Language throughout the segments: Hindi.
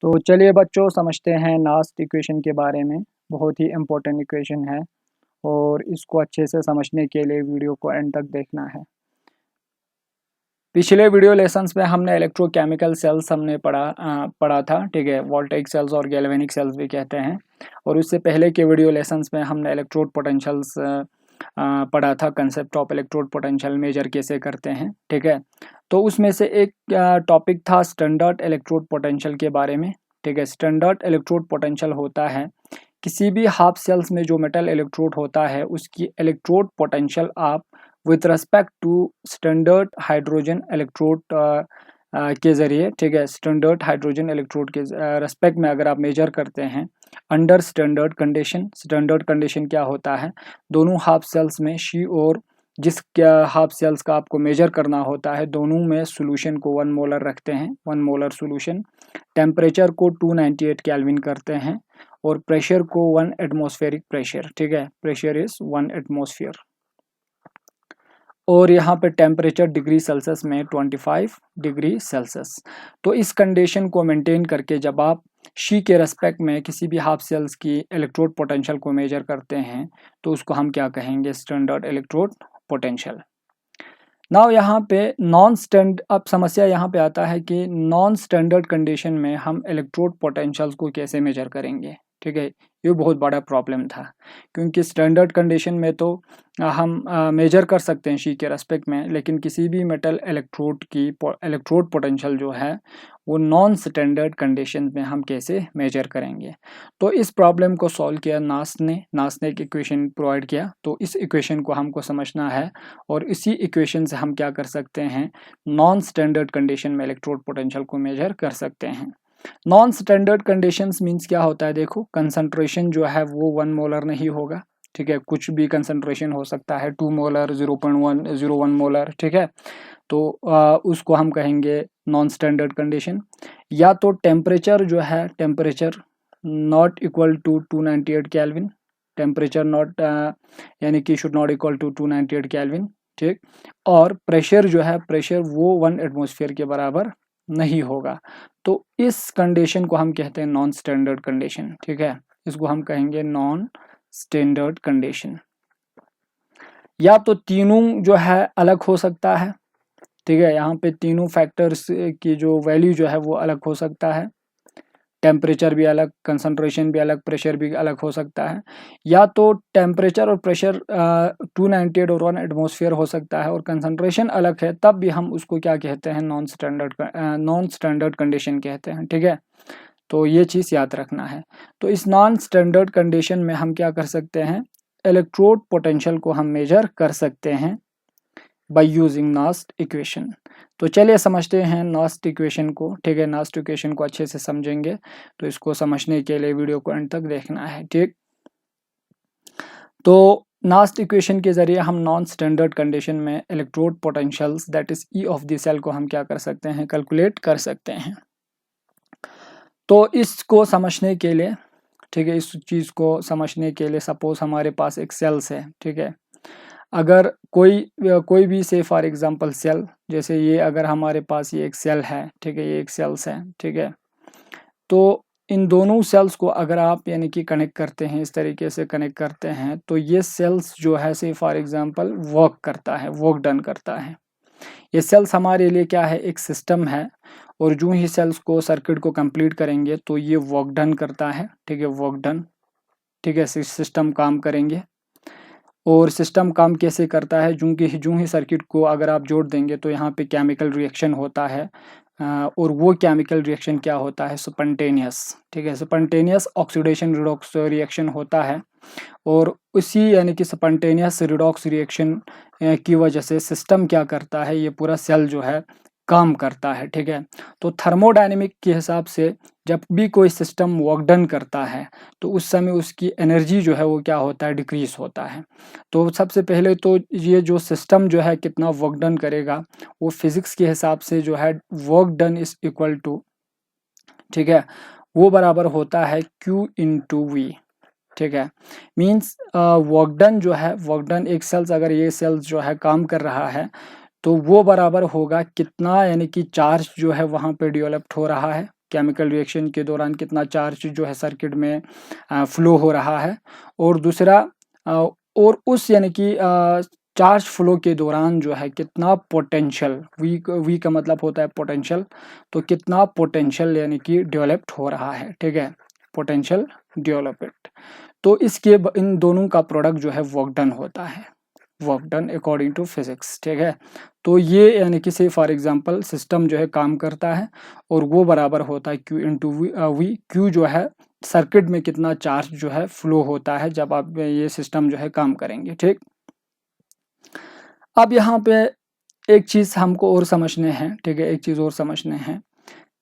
तो चलिए बच्चों समझते हैं नास्ट इक्वेशन के बारे में। बहुत ही इम्पोर्टेंट इक्वेशन है और इसको अच्छे से समझने के लिए वीडियो को एंड तक देखना है। पिछले वीडियो लेसन्स में हमने इलेक्ट्रोकेमिकल सेल्स हमने पढ़ा था, ठीक है। वोल्टेइक सेल्स और गैल्वेनिक सेल्स भी कहते हैं। और उससे पहले के वीडियो लेसन्स में हमने इलेक्ट्रोड पोटेंशियल्स पढ़ा था। Concept of electrode potential measure कैसे करते हैं, ठीक है। तो उसमें से एक टॉपिक था स्टैंडर्ड इलेक्ट्रोड पोटेंशियल के बारे में, ठीक है। स्टैंडर्ड इलेक्ट्रोड पोटेंशियल होता है किसी भी हाफ सेल्स में जो मेटल इलेक्ट्रोड होता है उसकी इलेक्ट्रोड पोटेंशियल आप with respect to standard hydrogen electrode के ज़रिए, ठीक है, स्टैंडर्ड हाइड्रोजन इलेक्ट्रोड के रेस्पेक्ट में अगर आप मेजर करते हैं under standard condition. Standard condition क्या होता है, दोनों हाफ सेल्स में शी और जिस हाफ सेल्स का आपको मेजर करना होता है दोनों में सोल्यूशन को 1 मोलर रखते हैं, 1 मोलर सोल्यूशन। टेम्परेचर को 298 केल्विन करते हैं और प्रेशर को 1 एटमॉस्फेरिक प्रेशर, ठीक है, प्रेशर इज 1 एटमॉस्फेयर। और यहाँ पे टेम्परेचर डिग्री सेल्सियस में 25 डिग्री सेल्सियस। तो इस कंडीशन को मेंटेन करके जब आप शी के रेस्पेक्ट में किसी भी हाफ सेल्स की इलेक्ट्रोड पोटेंशियल को मेजर करते हैं तो उसको हम क्या कहेंगे, स्टैंडर्ड इलेक्ट्रोड पोटेंशियल। नाउ यहाँ पे अब समस्या यहाँ पे आता है कि नॉन स्टैंडर्ड कंडीशन में हम इलेक्ट्रोड पोटेंशियल्स को कैसे मेजर करेंगे, ठीक है। ये बहुत बड़ा प्रॉब्लम था क्योंकि स्टैंडर्ड कंडीशन में तो हम मेजर कर सकते हैं शी के रेस्पेक्ट में, लेकिन किसी भी मेटल इलेक्ट्रोड की इलेक्ट्रोड पोटेंशियल जो है वो नॉन स्टैंडर्ड कंडीशन में हम कैसे मेजर करेंगे। तो इस प्रॉब्लम को सॉल्व किया नास ने एक इक्वेशन प्रोवाइड किया। तो इस इक्वेशन को हमको समझना है और इसी इक्वेशन से हम क्या कर सकते हैं, नॉन स्टैंडर्ड कंडीशन में इलेक्ट्रोड पोटेंशियल को मेजर कर सकते हैं। नॉन स्टैंडर्ड कंडीशंस मींस क्या होता है, देखो कंसंट्रेशन जो है वो 1 मोलर नहीं होगा, ठीक है। कुछ भी कंसंट्रेशन हो सकता है, 2 मोलर, 0.1 मोलर, ठीक है। तो उसको हम कहेंगे नॉन स्टैंडर्ड कंडीशन। या तो टेम्परेचर जो है, temperature naught equal to 298 kelvin, temperature naught यानी कि should not equal to 298 kelvin, ठीक। और प्रेशर जो है, प्रेशर वो 1 एटमॉस्फेयर के बराबर नहीं होगा। तो इस कंडीशन को हम कहते हैं नॉन स्टैंडर्ड कंडीशन, ठीक है। इसको हम कहेंगे नॉन स्टैंडर्ड कंडीशन। या तो तीनों जो है अलग हो सकता है, ठीक है। यहाँ पे तीनों फैक्टर्स की जो वैल्यू जो है वो अलग हो सकता है, टेम्परेचर भी अलग, कंसंट्रेशन भी अलग, प्रेशर भी अलग हो सकता है। या तो टेम्परेचर और प्रेशर 298 और 1 एटमॉस्फेयर हो सकता है और कंसंट्रेशन अलग है, तब भी हम उसको क्या कहते हैं, नॉन स्टैंडर्ड कंडीशन कहते हैं, ठीक है। तो ये चीज़ याद रखना है। तो इस नॉन स्टैंडर्ड कंडीशन में हम क्या कर सकते हैं, इलेक्ट्रोड पोटेंशियल को हम मेजर कर सकते हैं बाय यूजिंग नास्ट इक्वेशन। तो चलिए समझते हैं नास्ट इक्वेशन को, ठीक है। नास्ट इक्वेशन को अच्छे से समझेंगे तो इसको समझने के लिए वीडियो को एंड तक देखना है, ठीक। तो नास्ट इक्वेशन के जरिए हम नॉन स्टैंडर्ड कंडीशन में electrode potentials that is E of the cell को हम क्या कर सकते हैं, कैलकुलेट कर सकते हैं। तो इसको समझने के लिए, ठीक है, इस चीज़ को समझने के लिए सपोज हमारे पास एक सेल्स है, ठीक है। अगर कोई भी से फॉर एग्जांपल सेल, जैसे ये अगर हमारे पास ये एक सेल है, ठीक है, ये एक सेल्स है, ठीक है। तो इन दोनों सेल्स को अगर आप यानी कि कनेक्ट करते हैं, इस तरीके से कनेक्ट करते हैं, तो ये सेल्स जो है से फॉर एग्जांपल वर्क करता है, वर्क डन करता है। ये सेल्स हमारे लिए क्या है, एक सिस्टम है और जो ही सेल्स को सर्किट को कंप्लीट करेंगे तो ये वर्क डन करता है, ठीक है, वर्क डन, ठीक है। सिस्टम काम करेंगे और सिस्टम काम कैसे करता है, जो ही सर्किट को अगर आप जोड़ देंगे तो यहाँ पे केमिकल रिएक्शन होता है और वो केमिकल रिएक्शन क्या होता है, स्पॉन्टेनियस, ठीक है, स्पॉन्टेनियस ऑक्सीडेशन रिडॉक्स रिएक्शन होता है। और उसी यानी कि स्पॉन्टेनियस रिडॉक्स रिएक्शन की वजह से सिस्टम क्या करता है, ये पूरा सेल जो है काम करता है, ठीक है। तो थर्मोडायनेमिक के हिसाब से जब भी कोई सिस्टम वर्क डन करता है तो उस समय उसकी एनर्जी जो है वो क्या होता है, डिक्रीज होता है। तो सबसे पहले तो ये जो सिस्टम जो है कितना वर्क डन करेगा वो फिजिक्स के हिसाब से जो है work done is equal to, ठीक है, वो बराबर होता है Q इंटू वी, ठीक है। मीन्स वर्क डन जो है, वर्क डन एक सेल्स, अगर ये सेल्स जो है काम कर रहा है तो वो बराबर होगा कितना, यानी कि चार्ज जो है वहाँ पे डेवलप्ड हो रहा है, केमिकल रिएक्शन के दौरान कितना चार्ज जो है सर्किट में फ्लो हो रहा है, और दूसरा और उस यानी कि चार्ज फ्लो के दौरान जो है कितना पोटेंशियल, वी का मतलब होता है पोटेंशियल, तो कितना पोटेंशियल यानी कि डेवलप्ड हो रहा है, ठीक है, पोटेंशियल डेवलपमेंट। तो इसके इन दोनों का प्रोडक्ट जो है वर्क डन होता है, work done according to physics, ठीक है। तो ये यानी कि से फॉर एग्जांपल सिस्टम जो है काम करता है और वो बराबर होता है Q इंटू वी। Q जो है सर्किट में कितना चार्ज जो है फ्लो होता है जब आप ये सिस्टम जो है काम करेंगे, ठीक। अब यहाँ पे एक चीज़ हमको और समझने हैं, ठीक है, एक चीज़ और समझने हैं।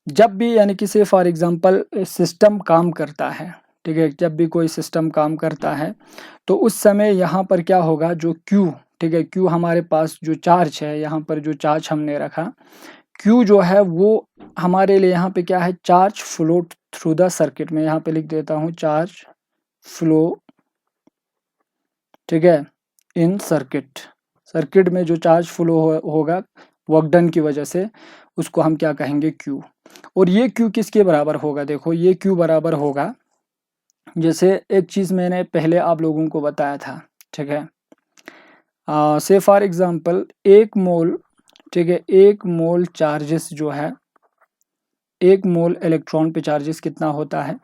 जब भी यानी कि से फॉर एग्जांपल सिस्टम काम करता है, ठीक है, जब भी कोई सिस्टम काम करता है तो उस समय यहाँ पर क्या होगा, जो Q, ठीक है, Q हमारे पास जो चार्ज है, यहाँ पर जो चार्ज हमने रखा, Q जो है वो हमारे लिए यहाँ पे क्या है, charge flow through the circuit में, यहाँ पे लिख देता हूँ चार्ज फ्लो, ठीक है, इन सर्किट। सर्किट में जो चार्ज फ्लो होगा वर्क डन की वजह से, उसको हम क्या कहेंगे, Q। और ये Q किसके बराबर होगा, देखो ये Q बराबर होगा, जैसे एक चीज़ मैंने पहले आप लोगों को बताया था, ठीक है, से फॉर एग्जांपल 1 मोल, ठीक है, 1 मोल चार्जेस जो है, 1 मोल इलेक्ट्रॉन पे चार्जेस कितना होता है,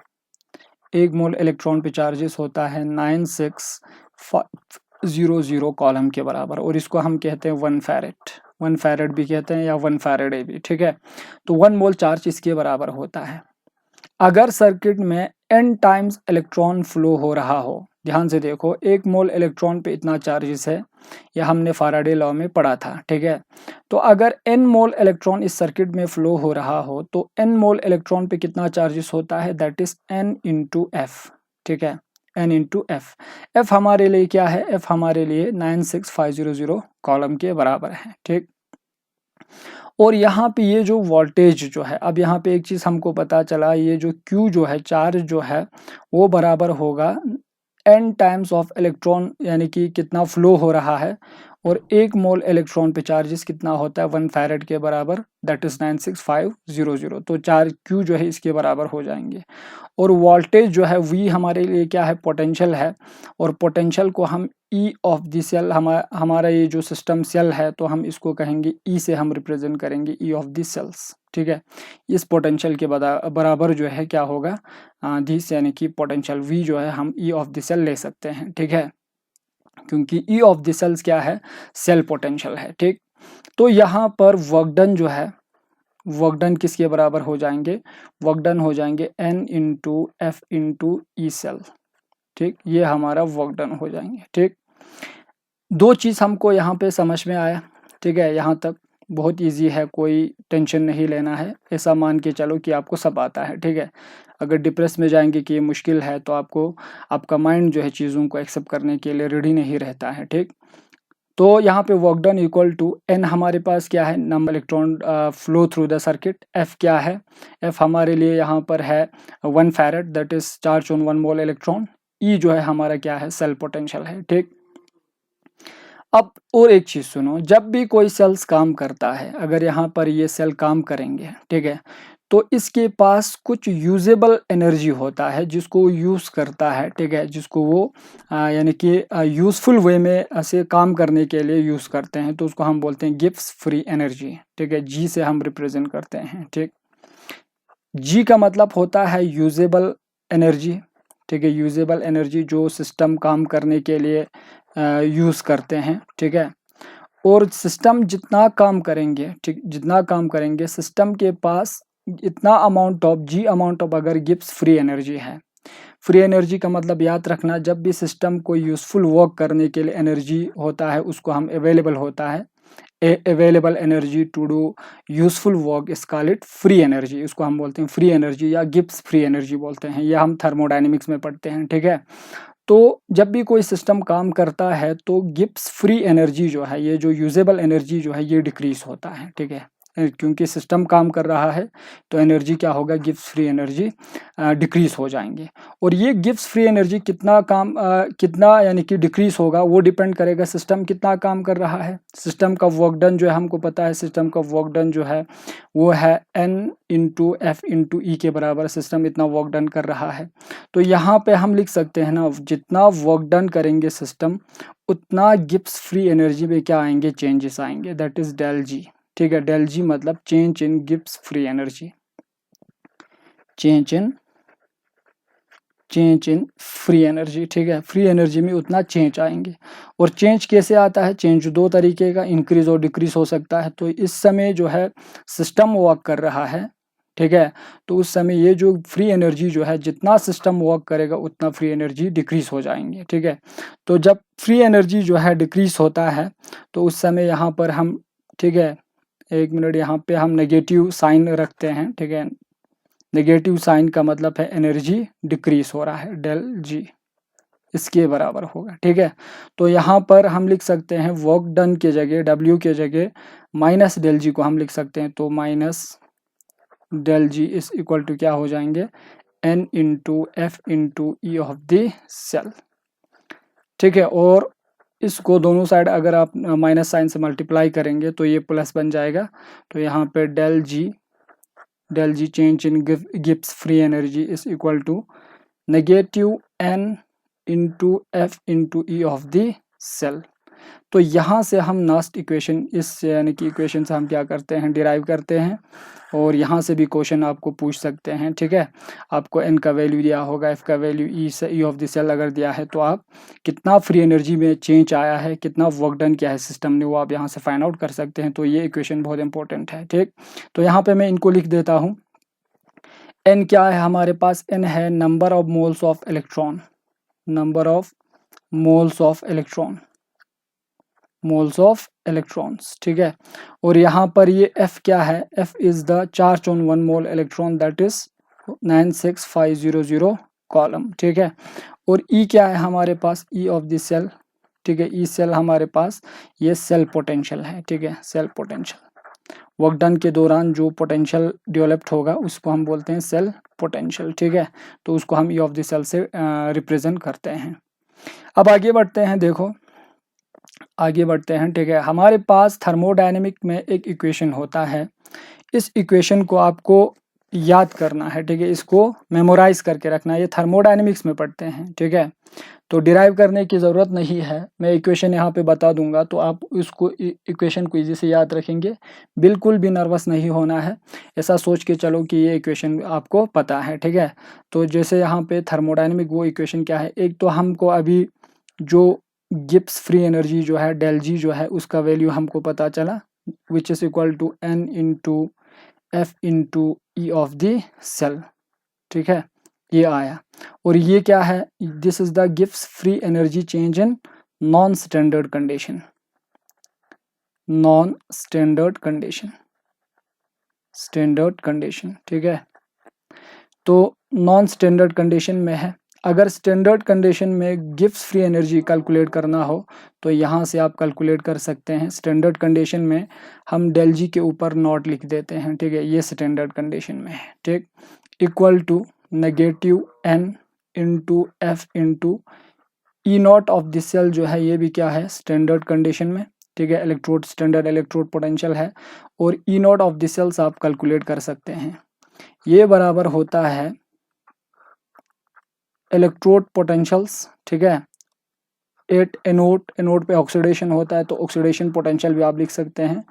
1 मोल इलेक्ट्रॉन पे चार्जेस होता है 9600 कॉलम के बराबर, और इसको हम कहते हैं 1 फैरेड, 1 फैरेड भी कहते हैं या 1 फैरेडे भी, ठीक है। तो 1 मोल चार्ज इसके बराबर होता है। अगर सर्किट में n टाइम्स इलेक्ट्रॉन फ्लो हो रहा हो, ध्यान से देखो, 1 मोल इलेक्ट्रॉन पे इतना चार्जेस है, यह हमने फैराडे लॉ में पढ़ा था, ठीक है। तो अगर n मोल इलेक्ट्रॉन इस सर्किट में फ्लो हो रहा हो तो n मोल इलेक्ट्रॉन पे कितना चार्जेस होता है, that is n into F, ठीक है, n इंटू एफ। एफ हमारे लिए क्या है, एफ हमारे लिए 96500 कॉलम के बराबर है, ठीक। और यहाँ पे ये जो वोल्टेज जो है, अब यहाँ पे एक चीज़ हमको पता चला, ये जो Q जो है, चार्ज जो है वो बराबर होगा n टाइम्स ऑफ इलेक्ट्रॉन, यानी कि कितना फ्लो हो रहा है, और 1 मोल इलेक्ट्रॉन पे चार्जेस कितना होता है, 1 फैरेड के बराबर, दैट इज 96500। तो चार्ज Q जो है इसके बराबर हो जाएंगे। और वोल्टेज जो है V हमारे लिए क्या है, पोटेंशियल है, और पोटेंशियल को हम E ऑफ द सेल, हमारा ये जो सिस्टम सेल है तो हम इसको कहेंगे E से हम रिप्रेजेंट करेंगे, E ऑफ द सेल्स, ठीक है। इस पोटेंशियल के बराबर जो है क्या होगा, दिस, यानी कि पोटेंशियल V जो है हम E ऑफ द सेल ले सकते हैं, ठीक है, क्योंकि E ऑफ द सेल्स क्या है, सेल पोटेंशियल है, ठीक। तो यहाँ पर वर्क डन जो है, वर्क डन किसके बराबर हो जाएंगे, वर्क डन हो जाएंगे n into F into E cell, ठीक, ये हमारा वर्क डन हो जाएंगे, ठीक। दो चीज़ हमको यहाँ पे समझ में आया, ठीक है, यहाँ तक बहुत इजी है, कोई टेंशन नहीं लेना है, ऐसा मान के चलो कि आपको सब आता है, ठीक है। अगर डिप्रेस में जाएंगे कि ये मुश्किल है तो आपका माइंड जो है चीज़ों को एक्सेप्ट करने के लिए रेडी नहीं रहता है, ठीक। तो यहाँ पे work done equal to n, हमारे पास क्या है, number electron flow through the circuit, f क्या है, f हमारे लिए यहाँ पर है 1 farad, that is charge on 1 mole electron, E जो है हमारा क्या है, सेल पोटेंशियल है, ठीक। अब और एक चीज़ सुनो, जब भी कोई सेल्स काम करता है, अगर यहाँ पर ये सेल काम करेंगे, ठीक है, तो इसके पास कुछ यूजेबल एनर्जी होता है जिसको वो यूज़ करता है, ठीक है, जिसको वो यानी कि यूज़फुल वे में ऐसे काम करने के लिए यूज़ करते हैं, तो उसको हम बोलते हैं गिब्स फ्री एनर्जी, ठीक है, G से हम रिप्रेजेंट करते हैं, ठीक। G का मतलब होता है यूजेबल एनर्जी, ठीक है, यूजेबल एनर्जी जो सिस्टम काम करने के लिए यूज़ करते हैं, ठीक है। और सिस्टम जितना काम करेंगे, ठीक, जितना काम करेंगे सिस्टम के पास इतना amount of G amount of अगर गिब्स फ्री एनर्जी है। फ्री एनर्जी का मतलब याद रखना, जब भी सिस्टम को यूज़फुल वर्क करने के लिए एनर्जी होता है उसको हम अवेलेबल होता है, available energy to do useful work is called it free energy, इसको हम बोलते हैं फ्री एनर्जी या गिब्स फ्री एनर्जी बोलते हैं, यह हम थर्मोडायनेमिक्स में पढ़ते हैं, ठीक है। तो जब भी कोई सिस्टम काम करता है तो गिब्स फ्री एनर्जी जो है, ये जो यूजेबल एनर्जी जो है ये डिक्रीज होता है, ठीक है, क्योंकि सिस्टम काम कर रहा है तो एनर्जी क्या होगा, गिब्स फ्री एनर्जी डिक्रीज हो जाएंगे। और ये गिब्स फ्री एनर्जी कितना यानी कि डिक्रीज होगा वो डिपेंड करेगा सिस्टम कितना काम कर रहा है। सिस्टम का वर्क डन जो है हमको पता है, सिस्टम का वर्क डन जो है वो है N इंटू एफ इंटू ई के बराबर। सिस्टम इतना वर्क डन कर रहा है, तो यहाँ पे हम लिख सकते हैं ना, जितना वर्क डन करेंगे सिस्टम उतना गिब्स फ्री एनर्जी में क्या आएंगे, चेंजेस आएंगे, दैट इज डेल जी। ठीक है, डेल जी मतलब change in Gibbs free energy, change in free energy. ठीक है, फ्री एनर्जी में उतना चेंज आएंगे। और चेंज कैसे आता है, चेंज दो तरीके का, इंक्रीज और डिक्रीज हो सकता है। तो इस समय जो है सिस्टम वर्क कर रहा है, ठीक है, तो उस समय ये जो फ्री एनर्जी जो है, जितना सिस्टम वर्क करेगा उतना फ्री एनर्जी डिक्रीज हो जाएंगे। ठीक है, तो जब फ्री एनर्जी जो है डिक्रीज होता है तो उस समय यहाँ पर हम, ठीक है, एक मिनट, यहाँ पे हम नेगेटिव साइन रखते हैं। ठीक है, नेगेटिव साइन का मतलब है एनर्जी डिक्रीज हो रहा है, डेल जी इसके बराबर होगा। ठीक है, तो यहाँ पर हम लिख सकते हैं वर्क डन के जगह, डब्ल्यू के जगह माइनस डेल जी को हम लिख सकते हैं। तो minus del G is equal to क्या हो जाएंगे, N into F into E of the cell. ठीक है, और इसको दोनों साइड अगर आप माइनस साइन से मल्टीप्लाई करेंगे तो ये प्लस बन जाएगा। तो यहाँ पे del G change in Gibbs free energy is equal to negative N into F into E of the cell. तो यहाँ से हम लास्ट इक्वेशन, इस यानी कि इक्वेशन से हम क्या करते हैं, डिराइव करते हैं। और यहाँ से भी क्वेश्चन आपको पूछ सकते हैं। ठीक है, आपको एन का वैल्यू दिया होगा, एफ का value, E of the cell अगर दिया है तो आप कितना फ्री एनर्जी में चेंज आया है, कितना वर्क डन किया है सिस्टम ने, वो आप यहाँ से फाइंड आउट कर सकते हैं। तो ये इक्वेशन बहुत इंपॉर्टेंट है। ठीक, तो यहाँ पे मैं इनको लिख देता हूँ। एन क्या है हमारे पास, एन है number of moles of electron, number of moles of electron, moles of electrons. ठीक है, और यहाँ पर ये F क्या है, F is the charge on 1 mole electron, that is 96500 column. ठीक है, और E क्या है हमारे पास, E ऑफ द सेल। ठीक है, E सेल हमारे पास ये सेल पोटेंशियल है। ठीक है, सेल पोटेंशियल, वर्क डन के दौरान जो पोटेंशियल डेवलप्ड होगा उसको हम बोलते हैं सेल पोटेंशियल। ठीक है, तो उसको हम E ऑफ द सेल से रिप्रेजेंट करते हैं। अब आगे बढ़ते हैं, देखो आगे बढ़ते हैं। ठीक है, हमारे पास थर्मोडायनेमिक में एक इक्वेशन होता है, इस इक्वेशन को आपको याद करना है। ठीक है, इसको मेमोराइज करके रखना है, ये थर्मोडायनेमिक्स में पढ़ते हैं। ठीक है, तो डिराइव करने की ज़रूरत नहीं है, मैं इक्वेशन यहाँ पे बता दूंगा तो आप इसको इक्वेशन को इजी से याद रखेंगे, बिल्कुल भी नर्वस नहीं होना है, ऐसा सोच के चलो कि ये इक्वेशन आपको पता है। ठीक है, तो जैसे यहाँ पे थर्मोडायनेमिक वो इक्वेशन क्या है, एक तो हमको अभी जो गिब्स फ्री एनर्जी जो है, डेल जी जो है, उसका वैल्यू हमको पता चला, which is equal to N into F into E of the cell. ठीक है, ये आया। और ये क्या है, this is the Gibbs free energy change in non standard condition, non standard condition, standard condition. ठीक है, तो नॉन स्टैंडर्ड कंडीशन में है, अगर स्टैंडर्ड कंडीशन में गिब्स फ्री एनर्जी कैलकुलेट करना हो तो यहाँ से आप कैलकुलेट कर सकते हैं। स्टैंडर्ड कंडीशन में हम डेल जी के ऊपर नॉट लिख देते हैं। ठीक है, ये स्टैंडर्ड कंडीशन में है। ठीक, equal to negative N into F into E naught of the cell जो है, ये भी क्या है, स्टैंडर्ड कंडीशन में। ठीक है, इलेक्ट्रोड, स्टैंडर्ड इलेक्ट्रोड पोटेंशियल है, और ई नॉट ऑफ द सेल्स आप कैलकुलेट कर सकते हैं। ये बराबर होता है इलेक्ट्रोड पोटेंशियल्स। ठीक है, एट एनोड पे ऑक्सीडेशन होता है तो ऑक्सीडेशन पोटेंशियल भी आप लिख सकते हैं,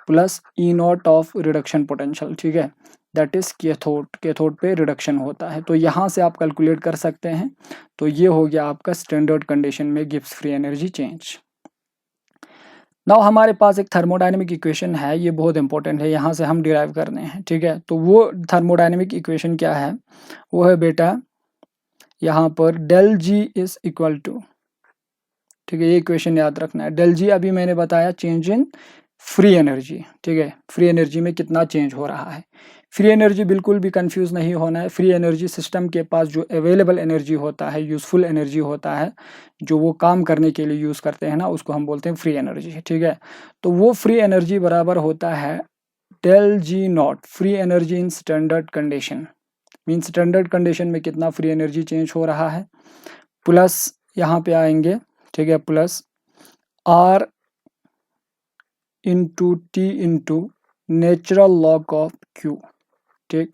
plus E naught of reduction potential. ठीक है, दैट इज कैथोड पे रिडक्शन होता है। तो यहाँ से आप कैलकुलेट कर सकते हैं। तो ये हो गया आपका स्टैंडर्ड कंडीशन में Gibbs free energy change. Now हमारे पास एक थर्मोडायनेमिक इक्वेशन है, ये बहुत इंपॉर्टेंट है, यहाँ से हम डिराइव करने हैं। ठीक है, तो वो थर्मोडायनेमिक इक्वेशन क्या है, वो है बेटा यहाँ पर del G is equal to, ठीक है, ये इक्वेशन याद रखना है। डेल जी अभी मैंने बताया चेंज इन फ्री एनर्जी। ठीक है, फ्री एनर्जी में कितना चेंज हो रहा है। फ्री एनर्जी बिल्कुल भी कंफ्यूज नहीं होना है। फ्री एनर्जी सिस्टम के पास जो अवेलेबल एनर्जी होता है, यूजफुल एनर्जी होता है, जो वो काम करने के लिए यूज़ करते हैं ना, उसको हम बोलते हैं फ्री एनर्जी। ठीक है, तो वो फ्री एनर्जी बराबर होता है del G naught free energy in standard condition, mean standard condition में कितना फ्री एनर्जी चेंज हो रहा है, प्लस यहाँ पे आएंगे, ठीक है, plus R into T into natural log of Q, ठीक।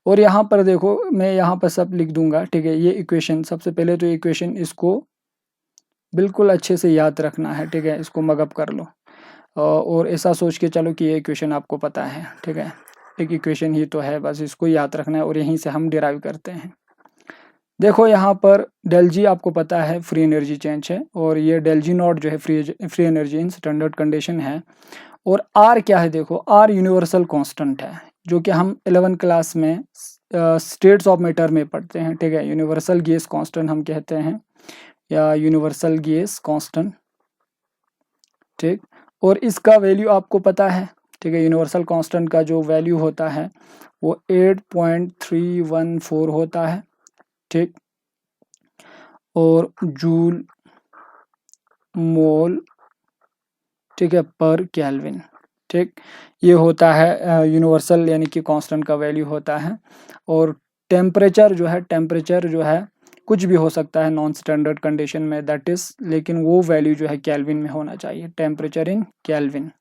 और यहाँ पर देखो मैं यहाँ पर सब लिख दूंगा, ठीक है। ये इक्वेशन, सबसे पहले तो इक्वेशन इसको बिल्कुल अच्छे से याद रखना है, ठीक है, इसको मगअप कर लो और ऐसा सोच के चलो कि ये इक्वेशन आपको पता है, ठीक है, एक इक्वेशन ही तो है, बस इसको याद रखना है और यहीं से हम डिराइव करते हैं। देखो यहाँ पर डेल जी आपको पता है फ्री एनर्जी चेंज है, और ये डेल जी नॉट जो है free energy in standard condition है। और आर क्या है, देखो आर यूनिवर्सल कांस्टेंट है, जो कि हम 11 क्लास में स्टेट्स ऑफ मैटर में पढ़ते हैं, ठीक है। यूनिवर्सल गैस कांस्टेंट हम कहते हैं, या यूनिवर्सल गैस कांस्टेंट, ठीक। और इसका वैल्यू आपको पता है, ठीक है, यूनिवर्सल कांस्टेंट का जो वैल्यू होता है वो 8.314 होता है, ठीक। और जूल मोल, ठीक है, पर केल्विन, ठीक, ये होता है यूनिवर्सल यानी कि कांस्टेंट का वैल्यू होता है। और टेम्परेचर जो है कुछ भी हो सकता है नॉन स्टैंडर्ड कंडीशन में, दैट इज, लेकिन वो वैल्यू जो है केल्विन में होना चाहिए, टेम्परेचर इन केल्विन।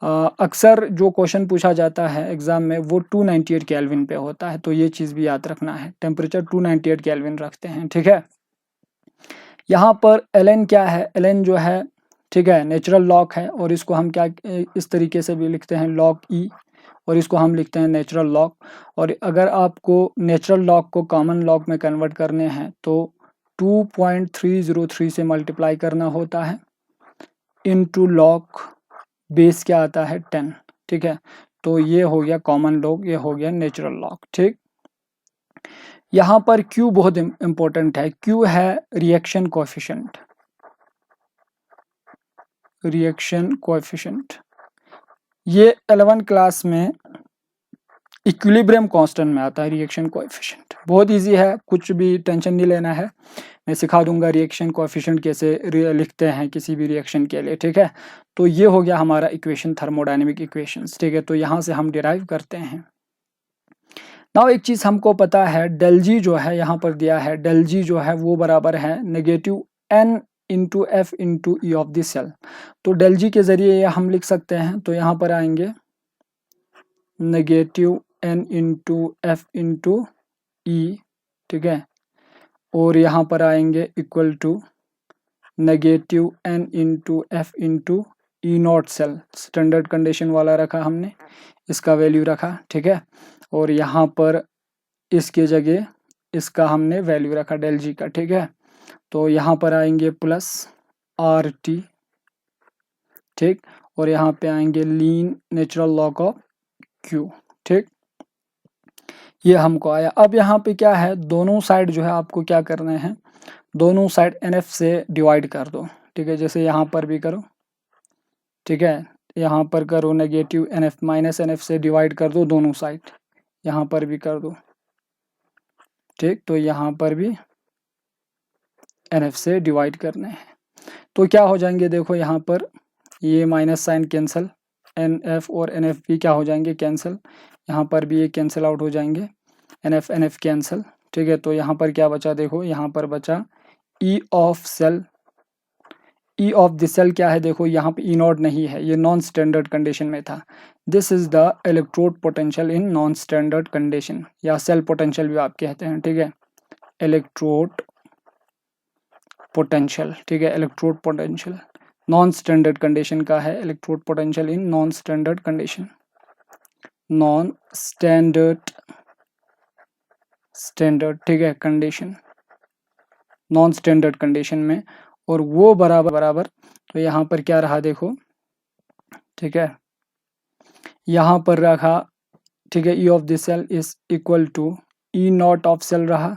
अक्सर जो क्वेश्चन पूछा जाता है एग्जाम में वो 298 केल्विन पे होता है, तो ये चीज़ भी याद रखना है, टेम्परेचर 298 केल्विन रखते हैं, ठीक है। यहाँ पर एल क्या है, एल जो है, ठीक है, नेचुरल लॉग है, और इसको हम क्या इस तरीके से भी लिखते हैं लॉग ई, और इसको हम लिखते हैं नेचुरल लॉग। और अगर आपको नेचुरल लॉग को कॉमन लॉग में कन्वर्ट करने हैं तो 2.303 से मल्टीप्लाई करना होता है, इनटू लॉग बेस क्या आता है 10, ठीक है। तो ये हो गया कॉमन लॉग, ये हो गया नेचुरल लॉग, ठीक। यहाँ पर Q बहुत इंपॉर्टेंट है, Q है रिएक्शन कोएफिशिएंट, रिएक्शन कोएफिशिएंट। ये 11 क्लास में इक्विलिब्रियम कांस्टेंट में आता है रिएक्शन कोएफिशिएंट, बहुत इजी है, कुछ भी टेंशन नहीं लेना है, मैं सिखा दूंगा रिएक्शन कोएफिशिएंट कैसे लिखते हैं किसी भी रिएक्शन के लिए, ठीक है। तो ये हो गया हमारा इक्वेशन, थर्मोडायनेमिक इक्वेशंस, ठीक है। तो यहाँ से हम डिराइव करते हैं। नाउ एक चीज़ हमको पता है, डेल जी जो है यहाँ पर दिया है, डेल जी जो है वो बराबर है negative n into F into E of the cell. तो डेल जी के जरिए हम लिख सकते हैं, तो यहाँ पर आएंगे negative n into F into E, ठीक है। और यहाँ पर आएंगे equal to negative n into F into E naught cell, standard condition वाला रखा हमने, इसका वैल्यू रखा, ठीक है। और यहाँ पर इसके जगह इसका हमने वैल्यू रखा डेल जी का, ठीक है। तो यहाँ पर आएंगे प्लस आर टी, ठीक। और यहाँ पे आएंगे लीन नेचुरल लॉग ऑफ क्यू, ठीक। ये हमको आया। अब यहाँ पे क्या है, दोनों साइड जो है आपको क्या करना है, दोनों साइड एन एफ से डिवाइड कर दो, ठीक है। जैसे यहाँ पर भी करो, ठीक है, यहाँ पर करो negative N F minus N F से डिवाइड कर दो दोनों साइड, यहाँ पर भी कर दो, ठीक। तो यहाँ पर भी एन एफ से डिवाइड करने हैं, तो क्या हो जाएंगे, देखो यहाँ पर ये minus sign cancel, N F और एन एफ भी क्या हो जाएंगे कैंसिल, यहाँ पर भी ये कैंसिल आउट हो जाएंगे, एन एफ कैंसिल, ठीक है। तो यहाँ पर क्या बचा, देखो यहाँ पर बचा E of cell, E of the cell क्या है, देखो यहाँ पे ई नॉट नहीं है, ये नॉन स्टैंडर्ड कंडीशन में था। This is the electrode potential in non standard condition, या सेल पोटेंशियल भी आप कहते हैं, ठीक है, इलेक्ट्रोड पोटेंशियल, ठीक है, electrode potential non standard condition का है, electrode potential in non standard condition, non standard, ठीक है, कंडीशन, नॉन स्टैंडर्ड कंडीशन में। और वो बराबर तो यहाँ पर क्या रहा, देखो, ठीक है, यहाँ पर रखा, ठीक है, E of the cell is equal to E naught of cell रहा,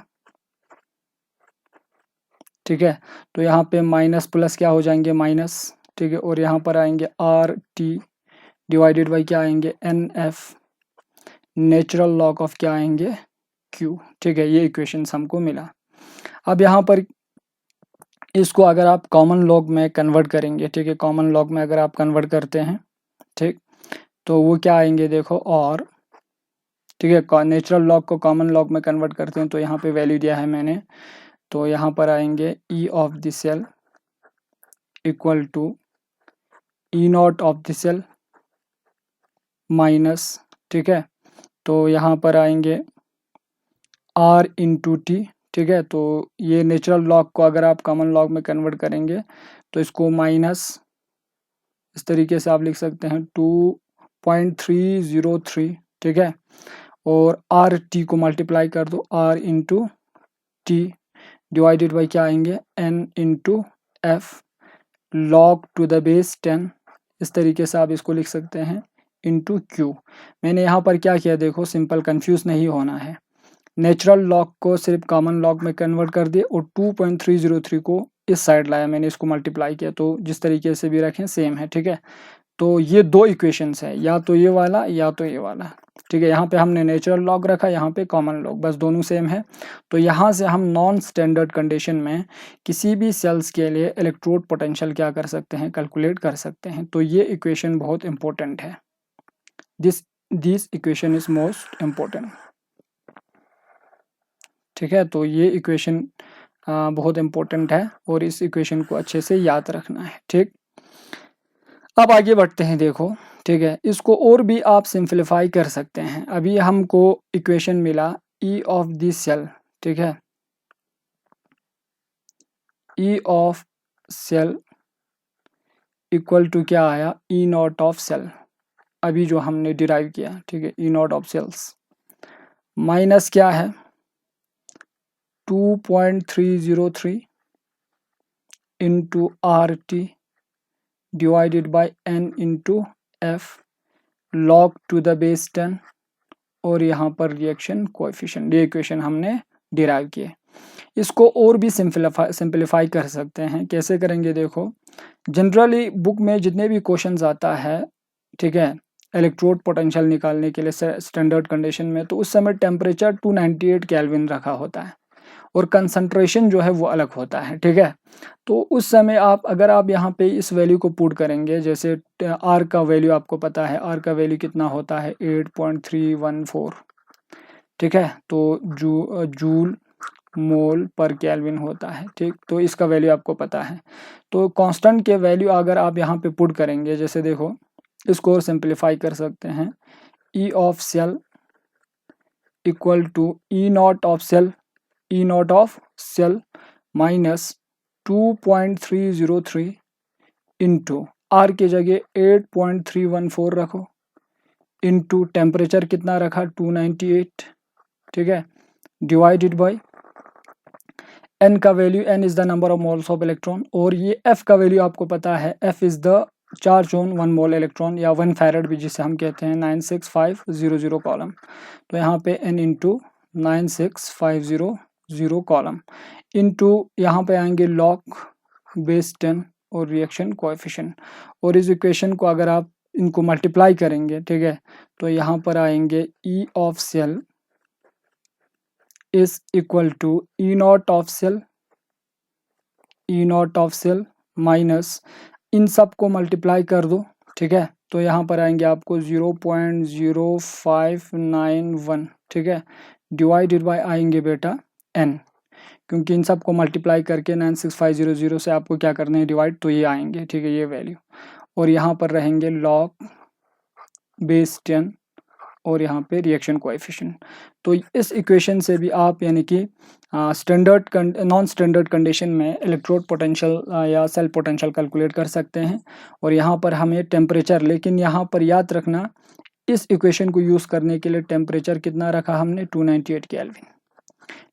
ठीक है। तो यहाँ पे माइनस प्लस क्या हो जाएंगे माइनस, ठीक है। और यहाँ पर आएंगे आर टी डिवाइडेड बाई क्या आएंगे N F, natural log of क्या आएंगे क्यू, ठीक है। ये इक्वेशंस हमको मिला। अब यहाँ पर इसको अगर आप कॉमन लॉग में कन्वर्ट करेंगे, ठीक है, कॉमन लॉग में अगर आप कन्वर्ट करते हैं, ठीक, तो वो क्या आएंगे देखो, और ठीक है, नेचुरल लॉग को कॉमन लॉग में कन्वर्ट करते हैं, तो यहाँ पे वैल्यू दिया है मैंने, तो यहाँ पर आएंगे E of the cell equal to E naught of the cell minus, ठीक है, तो यहाँ पर आएंगे आर इंटू टी, ठीक है, तो ये नेचुरल लॉग को अगर आप कॉमन लॉग में कन्वर्ट करेंगे तो इसको माइनस इस तरीके से आप लिख सकते हैं 2.303, ठीक है, और आर टी को मल्टीप्लाई कर दो, R into T divided by क्या आएंगे N into F log to the base 10, इस तरीके से आप इसको लिख सकते हैं, इंटू क्यू। मैंने यहाँ पर क्या किया देखो, सिंपल, कंफ्यूज नहीं होना है, नेचुरल लॉग को सिर्फ कॉमन लॉग में कन्वर्ट कर दिए और 2.303 को इस साइड लाया, मैंने इसको मल्टीप्लाई किया, तो जिस तरीके से भी रखें सेम है, ठीक है। तो ये दो इक्वेशंस है, या तो ये वाला या तो ये वाला, ठीक है। यहाँ पे हमने नेचुरल लॉग रखा, यहाँ पे कॉमन लॉग, बस दोनों सेम है। तो यहाँ से हम नॉन स्टैंडर्ड कंडीशन में किसी भी सेल्स के लिए इलेक्ट्रोड पोटेंशियल क्या कर सकते हैं, कैलकुलेट कर सकते हैं। तो ये इक्वेशन बहुत इंपॉर्टेंट है, this equation is most important, ठीक है। तो ये इक्वेशन बहुत इंपॉर्टेंट है और इस इक्वेशन को अच्छे से याद रखना है, ठीक। अब आगे बढ़ते हैं, देखो, ठीक है, इसको और भी आप सिंप्लीफाई कर सकते हैं। अभी हमको इक्वेशन मिला ई ऑफ दिस सेल, ठीक है, E of cell equal to क्या आया, ई नॉट ऑफ सेल, अभी जो हमने डिराइव किया, ठीक है, E naught of cells minus क्या है 2.303 into R T divided by N into F log to the base 10, और यहाँ पर रिएक्शन कोएफिशिएंट, ये इक्वेशन हमने डिराइव किए। इसको और भी सिंप्लीफाई कर सकते हैं, कैसे करेंगे देखो, जनरली बुक में जितने भी क्वेश्चंस आता है, ठीक है, इलेक्ट्रोड पोटेंशियल निकालने के लिए स्टैंडर्ड कंडीशन में, तो उस समय टेम्परेचर 298 केल्विन रखा होता है और कंसंट्रेशन जो है वो अलग होता है, ठीक है। तो उस समय आप अगर आप यहाँ पे इस वैल्यू को पुट करेंगे, जैसे आर का वैल्यू आपको पता है, आर का वैल्यू कितना होता है 8.314, ठीक है, तो जूल मोल पर केल्विन होता है, ठीक। तो इसका वैल्यू आपको पता है, तो कांस्टेंट के वैल्यू अगर आप यहाँ पे पुट करेंगे, जैसे देखो, इसको और सिंप्लीफाई कर सकते हैं, E of cell equal to E naught of cell, E naught of cell minus 2.303 into R की जगह 8.314 रखो, इंटू टेम्परेचर कितना रखा 298, ठीक है, डिवाइडेड बाय एन का value, n is the number of moles of electron, और ये एफ का वैल्यू आपको पता है, F is the charge on 1 mole electron या 1 फैरेड भी जिसे हम कहते हैं, 96500 कॉलम, तो यहाँ पे एन इंटू 96500 कॉलम इंटू यहाँ पे आएंगे लॉग बेस 10 और रिएक्शन कोएफिशिएंट, और इस इक्वेशन को अगर आप इनको मल्टीप्लाई करेंगे, ठीक है, तो यहाँ पर आएंगे E of cell is equal to E naught of cell, E naught of cell minus इन सब को मल्टीप्लाई कर दो, ठीक है, तो यहाँ पर आएंगे आपको 0.0591, ठीक है, डिवाइडेड बाय आएंगे बेटा n, क्योंकि इन सब को मल्टीप्लाई करके 96500 से आपको क्या करना है डिवाइड, तो ये आएंगे, ठीक है, ये वैल्यू, और यहाँ पर रहेंगे लॉग बेस 10 और यहाँ पे रिएक्शन कोएफिशिएंट। तो इस इक्वेशन से भी आप यानी कि नॉन स्टैंडर्ड कंडीशन में इलेक्ट्रोड पोटेंशियल या सेल पोटेंशियल कैलकुलेट कर सकते हैं। और यहाँ पर हमें टेम्परेचर, लेकिन यहाँ पर याद रखना इस इक्वेशन को यूज़ करने के लिए टेम्परेचर कितना रखा हमने 298 केल्विन,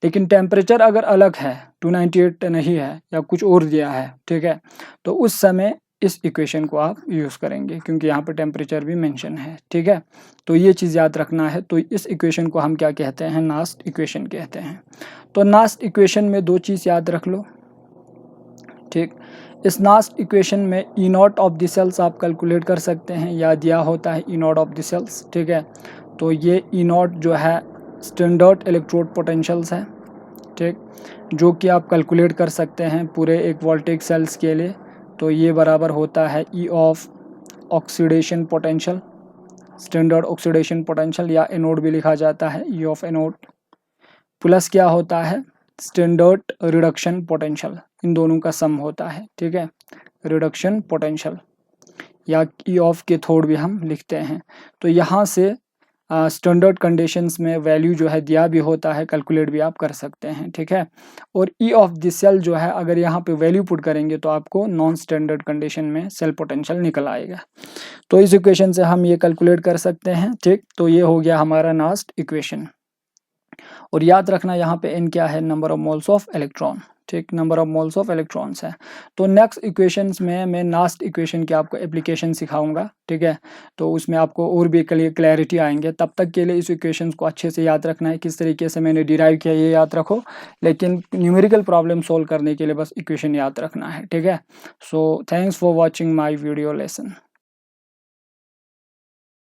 लेकिन टेम्परेचर अगर अलग है 298 नहीं है या कुछ और दिया है, ठीक है, तो उस समय इस इक्वेशन को आप यूज़ करेंगे क्योंकि यहाँ पर टेम्परेचर भी मेंशन है, ठीक है। तो ये चीज़ याद रखना है। तो इस इक्वेशन को हम क्या कहते हैं, नास्ट इक्वेशन कहते हैं। तो नास्ट इक्वेशन में दो चीज़ याद रख लो, ठीक। इस नास्ट इक्वेशन में ई नॉट ऑफ द सेल्स आप कैलकुलेट कर सकते हैं, या दिया होता है E naught of the sales, ठीक है। तो ये ई नॉट जो है स्टैंडर्ड इलेक्ट्रोड पोटेंशियल्स है, ठीक, जो कि आप कैलकुलेट कर सकते हैं पूरे एक वोल्टेज सेल्स के लिए। तो ये बराबर होता है E of oxidation potential, standard oxidation potential या एनोड भी लिखा जाता है, ई ऑफ एनोड, प्लस क्या होता है स्टैंडर्ड रिडक्शन पोटेंशियल, इन दोनों का सम होता है, ठीक है, रिडक्शन पोटेंशियल या ई ऑफ कैथोड भी हम लिखते हैं। तो यहाँ से स्टैंडर्ड कंडीशंस में वैल्यू जो है दिया भी होता है, कैलकुलेट भी आप कर सकते हैं, ठीक है। और ई ऑफ द सेल जो है अगर यहाँ पे वैल्यू पुट करेंगे तो आपको नॉन स्टैंडर्ड कंडीशन में सेल पोटेंशियल निकल आएगा। तो इस इक्वेशन से हम ये कैलकुलेट कर सकते हैं, ठीक। तो ये हो गया हमारा लास्ट इक्वेशन। और याद रखना यहाँ पे n क्या है, number of moles of electron, ठीक, number of moles of electrons है। तो नेक्स्ट इक्वेशंस में मैं लास्ट इक्वेशन की आपको एप्लीकेशन सिखाऊंगा, ठीक है। तो उसमें आपको और भी क्लैरिटी आएंगे। तब तक के लिए इस इक्वेशंस को अच्छे से याद रखना है, किस तरीके से मैंने डिराइव किया ये याद रखो, लेकिन न्यूमेरिकल प्रॉब्लम सोल्व करने के लिए बस इक्वेशन याद रखना है, ठीक है। So thanks for watching my video lesson.